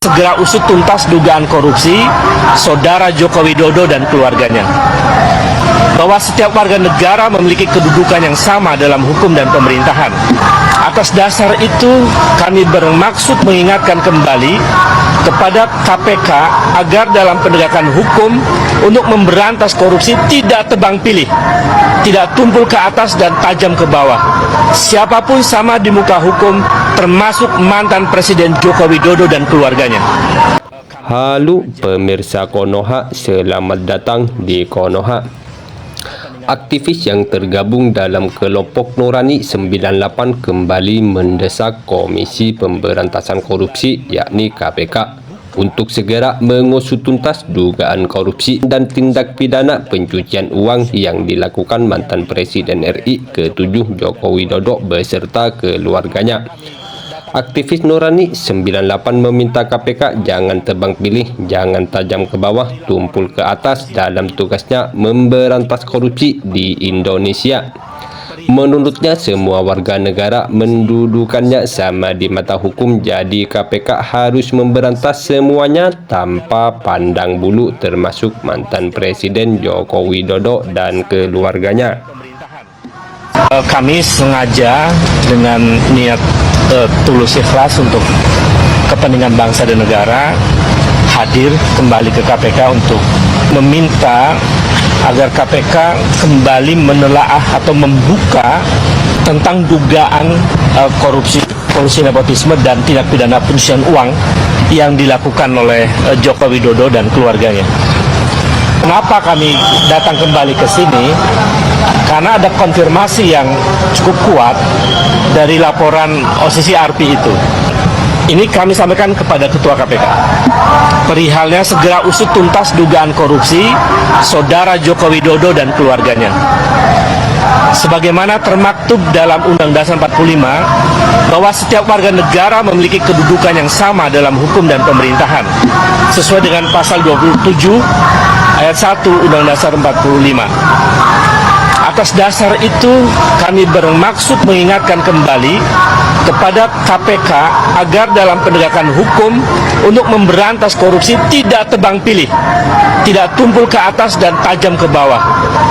Segera usut tuntas dugaan korupsi Saudara Joko Widodo dan keluarganya. Bahwa setiap warga negara memiliki kedudukan yang sama dalam hukum dan pemerintahan. Atas dasar itu, kami bermaksud mengingatkan kembali kepada KPK agar dalam penegakan hukum untuk memberantas korupsi tidak tebang pilih, tidak tumpul ke atas dan tajam ke bawah. Siapapun sama di muka hukum, termasuk mantan Presiden Joko Widodo dan keluarganya. Halo pemirsa Konoha, selamat datang di Konoha. Aktivis yang tergabung dalam kelompok Nurani 98 kembali mendesak Komisi Pemberantasan Korupsi yakni KPK untuk segera mengusut tuntas dugaan korupsi dan tindak pidana pencucian uang yang dilakukan mantan Presiden RI ke-7 Joko Widodo beserta keluarganya. Aktivis Nurani 98 meminta KPK jangan tebang pilih, jangan tajam ke bawah, tumpul ke atas dalam tugasnya memberantas korupsi di Indonesia. Menurutnya semua warga negara mendudukannya sama di mata hukum, jadi KPK harus memberantas semuanya tanpa pandang bulu, termasuk mantan Presiden Joko Widodo dan keluarganya. Kami sengaja dengan niat tulus ikhlas untuk kepentingan bangsa dan negara hadir kembali ke KPK untuk meminta agar KPK kembali menelaah atau membuka tentang dugaan korupsi nepotisme dan tindak pidana pencucian uang yang dilakukan oleh Joko Widodo dan keluarganya. Kenapa kami datang kembali ke sini? Karena ada konfirmasi yang cukup kuat dari laporan OCCRP itu. Ini kami sampaikan kepada Ketua KPK. Perihalnya segera usut tuntas dugaan korupsi Saudara Joko Widodo dan keluarganya. Sebagaimana termaktub dalam Undang Dasar 45 bahwa setiap warga negara memiliki kedudukan yang sama dalam hukum dan pemerintahan sesuai dengan pasal 27 ayat 1 Undang Dasar 45. Atas dasar itu, kami bermaksud mengingatkan kembali kepada KPK agar dalam penegakan hukum untuk memberantas korupsi tidak tebang pilih, tidak tumpul ke atas dan tajam ke bawah.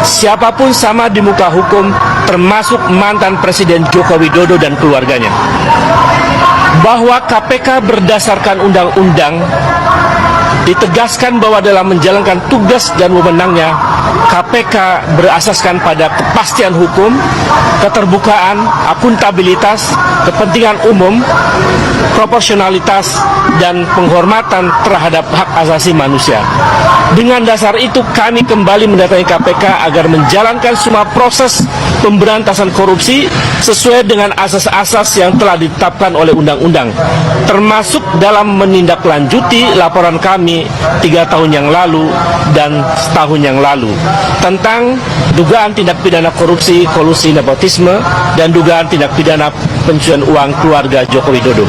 Siapapun sama di muka hukum, termasuk mantan Presiden Joko Widodo dan keluarganya. Bahwa KPK berdasarkan undang-undang ditegaskan bahwa dalam menjalankan tugas dan wewenangnya, KPK berasaskan pada kepastian hukum, keterbukaan, akuntabilitas, kepentingan umum, proporsionalitas, dan penghormatan terhadap hak asasi manusia. Dengan dasar itu, kami kembali mendatangi KPK agar menjalankan semua proses pemberantasan korupsi sesuai dengan asas-asas yang telah ditetapkan oleh undang-undang, termasuk dalam menindaklanjuti laporan kami 3 tahun yang lalu dan setahun yang lalu tentang dugaan tindak pidana korupsi, kolusi nepotisme, dan dugaan tindak pidana pencucian uang keluarga Joko Widodo.